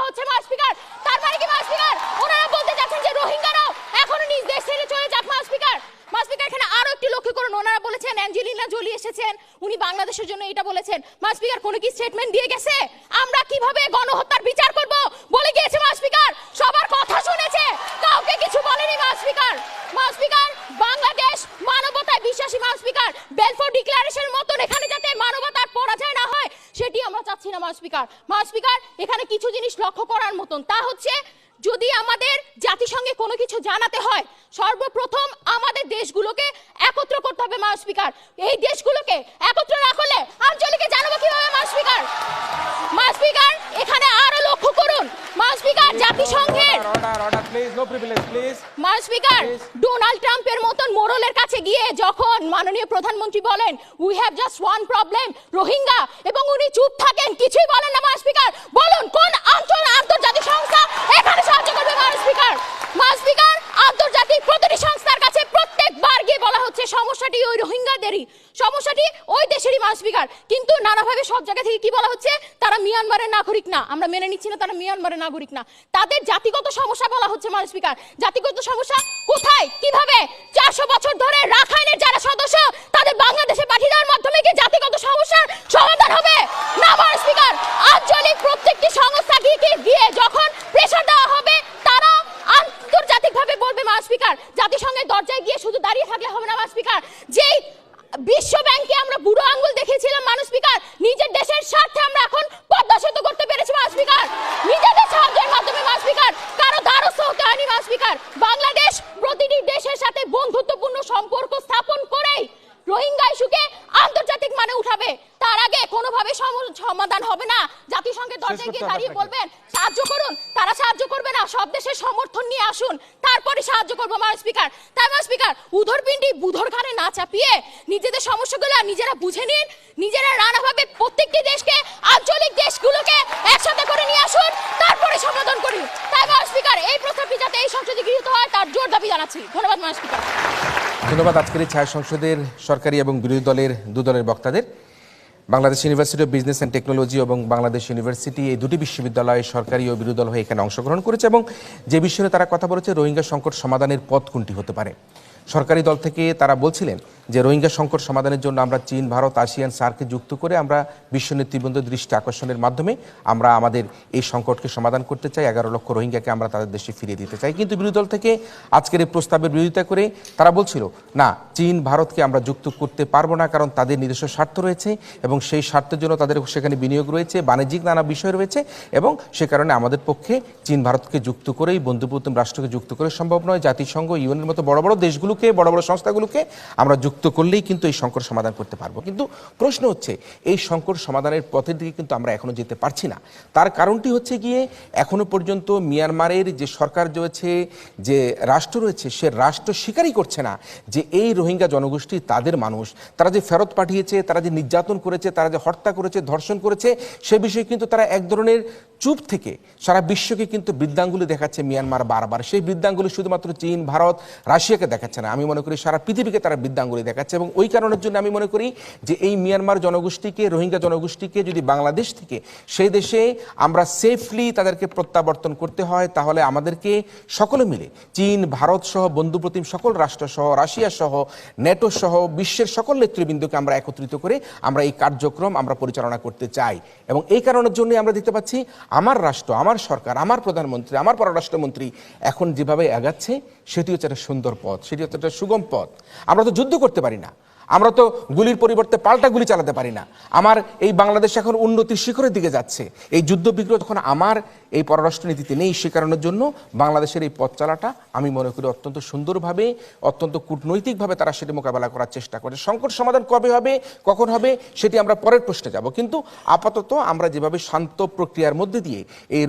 হচ্ছে মা স্পিকার। তার মানে কি মা স্পিকার ওনারা বলতে যাচ্ছেন যে রোহিঙ্গারাও এখনো নিজ দেশ ছেড়ে চলে যাক মা স্পিকার? মা স্পিকার এখানে আরো একটি লক্ষ্য করুন, ওনারা বলেছেন অ্যাঞ্জেলিনা জোলি এসেছেন, উনি বাংলাদেশের জন্য এটা বলেছেন। মা স্পিকার কোনো কি স্টেটমেন্ট দিয়ে গেছে? আমরা কিভাবে গণহত্যার বিচার করব বলে গিয়েছে মা স্পিকার। সবার কথা শুনেছে, কাউকে কিছু বলেনি মা স্পিকার। মা স্পিকার বাংলাদেশ মানবতায় বিশ্বাসী মা স্পিকার। বেলফোর ডিক্লারেশনের মতন এখানে যাতে মানবতার পরাজয় না হয় সেটি আমরা চাচ্ছি না মা স্পিকার। মা স্পিকার এখানে কিছু জিনিস লক্ষ্য করার মতন, তা হচ্ছে যদি আমাদের জাতিসংঘে কোনো কিছু জানাতে হয় সর্বপ্রথম আমাদের দেশগুলোকে একত্র করতে হবে মা স্পিকার। এই দেশগুলোকে একত্র না করলে আঞ্চলিকে জানাবো কিভাবে মা স্পিকার? মা স্পিকার এখানে আরো লক্ষ্য করুন মা স্পিকার জাতিসংঘের মা স্পিকার ডোনাল্ড ট্রাম্পের মতন মোরলের কাছে গিয়ে যখন মাননীয় প্রধানমন্ত্রী বলেন we have just one problem Rohingya, এবং উনি চুপ থাকেন, কিছুই বলেন না মা স্পিকার। বলুন কোন আন্তর্জাতিক সংস্থা এখানে সাহায্য করবে মা স্পিকার? মা স্পিকার আন্তর্জাতিক প্রতিটি সংস্থার কাছে প্রত্যেকবার গিয়ে বলা হচ্ছে সমস্যাটি ওই রোহিঙ্গাদেরই, সমস্যাটি ওই দেশেরই মা স্পিকার। কিন্তু নানাভাবে সব জায়গা থেকে কি বলা হচ্ছে তারা মিয়ানমারের নাগরিক না, আমরা মেনে নিচ্ছি না তারা মিয়ানমারের নাগরিক না। তাদের জাতিগত সমস্যা বলা হচ্ছে মা স্পিকার। জাতিগত সমস্যা কোথায় কিভাবে? 400 বছর ধরে রাখাইনের যারা সদস্য তাদের বাংলাদেশে পাঠিয়ে দেওয়ার মাধ্যমে কি জাতিগত সমস্যার সমাধান হবে? না মা স্পিকার। আঞ্চলিক প্রত্যেকটি সংস্থা গিয়ে যখন প্রেসার দেওয়া হবে তারা আন্তর্জাতিকভাবে বলবে মা স্পিকার। জাতিসংঘের দরজায় গিয়ে শুধু দাঁড়িয়ে থাকলে হবে না মা স্পিকার। যেই বিশ্ব ব্যাংকে আমরা বুড়ো আঙ্গুল দেখিয়েছিলাম মা স্পিকার, নিজের দেশের স্বার্থে আমরা এখন পদ্মা সেতু করতে পেরেছি মা স্পিকার, নিজেদের সাহায্যের মাধ্যমে মা স্পিকার। কারো দ্বারস্থ হতে হয়নি মা স্পিকার। বাংলাদেশ প্রতিটি দেশের সাথে বন্ধুত্বপূর্ণ সম্পর্ক স্থাপন করেই রোহিঙ্গা ইস্যুকে আন্তর্জাতিক মানে উঠাবে। তার আগে কোনোভাবে সমাধান হবে না। জাতিসংঘের দরজায় গিয়ে দাঁড়িয়ে বলবেন সাহায্য করুন, তারা সাহায্য করবে না, সব দেশের সমর্থন নিয়ে আসুন তারপরে সাহায্য করবো মা স্পিকার। তাই মা স্পিকার উধর পিণ্ডি বুধর ঘাড়ে না চাপিয়ে নিজেদের সমস্যাগুলো নিজেরা বুঝে নিন, নিজেরা নানাভাবে প্রত্যেকটি দেশকে আঞ্চলিক দেশগুলোকে একসাথে করে নিয়ে আসুন তারপরে সমাধান করি। তাই মা স্পিকার এই প্রস্তাবটি যাতে এই সংসদে গৃহীত হয় তার জোর দাবি জানাচ্ছি। ধন্যবাদ মা স্পিকার। ধন্যবাদ আজকের এই ছায়া সংসদের সরকারি এবং বিরোধী দলের দুদলের বক্তাদের। Bangladesh university of business and technology এবং বাংলাদেশ ইউনিভার্সিটি এই দুটি বিশ্ববিদ্যালয়ে সরকারি ও বিরোধী দল হয়ে এখানে অংশগ্রহণ করেছে এবং যে বিষয়ে তারা কথা বলেছে রোহিঙ্গা সংকট সমাধানের পথ কোনটি হতে পারে। সরকারি দল থেকে তারা বলছিলেন যে রোহিঙ্গা সংকট সমাধানের জন্য আমরা চীন, ভারত, আসিয়ান, সার্ককে যুক্ত করে আমরা বিশ্ব নেতৃবৃন্দের দৃষ্টি আকর্ষণের মাধ্যমে আমরা আমাদের এই সংকটকে সমাধান করতে চাই। 11 লক্ষ রোহিঙ্গাকে আমরা তাদের দেশে ফিরিয়ে দিতে চাই। কিন্তু বিরোধী দল থেকে আজকের এই প্রস্তাবের বিরোধিতা করে তারা বলছিল না, চীন, ভারতকে আমরা যুক্ত করতে পারবো না, কারণ তাদের নিজস্ব স্বার্থ রয়েছে এবং সেই স্বার্থের জন্য তাদের সেখানে বিনিয়োগ রয়েছে, বাণিজ্যিক নানা বিষয় রয়েছে এবং সে কারণে আমাদের পক্ষে চীন, ভারতকে যুক্ত করেই বন্ধুপ্রতিম রাষ্ট্রকে যুক্ত করে সম্ভব নয়। জাতিসংঘ, ইউএনের মতো বড় বড় দেশগুলোকে, বড় বড় সংস্থাগুলোকে আমরা যুক্ত করলেই কিন্তু এই সংকট সমাধান করতে পারবো। কিন্তু প্রশ্ন হচ্ছে এই সংকট সমাধানের পথের দিকে কিন্তু আমরা এখনো যেতে পারছি না। তার কারণটি হচ্ছে গিয়ে এখনো পর্যন্ত মিয়ানমারের যে সরকার রয়েছে, যে রাষ্ট্র রয়েছে, সে রাষ্ট্র স্বীকারই করছে না যে এই রোহিঙ্গা জনগোষ্ঠী তাদের মানুষ। তারা যে ফেরত পাঠিয়েছে, তারা যে নির্যাতন করেছে, তারা যে হত্যা করেছে, ধর্ষণ করেছে, সে বিষয়ে কিন্তু তারা এক ধরনের চুপ থেকে সারা বিশ্বকে কিন্তু বৃদ্ধাঙ্গুলি দেখাচ্ছে মিয়ানমার বারবার। সেই বৃদ্ধাঙ্গুলি শুধুমাত্র চীন, ভারত, রাশিয়াকে দেখাচ্ছে না, আমি মনে করি সারা পৃথিবীকে তারা বৃদ্ধাঙ্গুলি দেখাচ্ছে। এবং ওই কারণের জন্য আমি মনে করি যে এই মিয়ানমার জনগোষ্ঠীকে, রোহিঙ্গা জনগোষ্ঠীকে যদি বাংলাদেশ থেকে সেই দেশে আমরা সেফলি তাদেরকে প্রত্যাবর্তন করতে হয়, তাহলে আমাদেরকে সকলে মিলে চীন, ভারত সহ বন্ধুপ্রতিম সকল রাষ্ট্র সহ, রাশিয়া সহ, নেটো সহ বিশ্বের সকল নেতৃবৃন্দকে আমরা একত্রিত করে আমরা এই কার্যক্রম আমরা পরিচালনা করতে চাই। এবং এই কারণের জন্য আমরা দেখতে পাচ্ছি আমার রাষ্ট্র, আমার সরকার, আমার প্রধানমন্ত্রী, আমার পররাষ্ট্রমন্ত্রী এখন যেভাবে এগাচ্ছে সেটি হচ্ছে একটা সুন্দর পথ, সেটি হচ্ছে একটা সুগম পথ। আমরা তো যুদ্ধ করতে পারি না, আমরা তো গুলির পরিবর্তে পাল্টা গুলি চালাতে পারি না। আমার এই বাংলাদেশ এখন উন্নতির শিখরের দিকে যাচ্ছে। এই যুদ্ধ বিগ্রহ যখন আমার এই পররাষ্ট্রনীতিতে নেই, সে কারণের জন্য বাংলাদেশের এই পথ চালাটা আমি মনে করি অত্যন্ত সুন্দরভাবে, অত্যন্ত কূটনৈতিকভাবে তারা সেটি মোকাবেলা করার চেষ্টা করে। সংকট সমাধান কবে হবে, কখন হবে, সেটি আমরা পরের প্রশ্নে যাব। কিন্তু আপাতত আমরা যেভাবে শান্ত প্রক্রিয়ার মধ্যে দিয়ে এই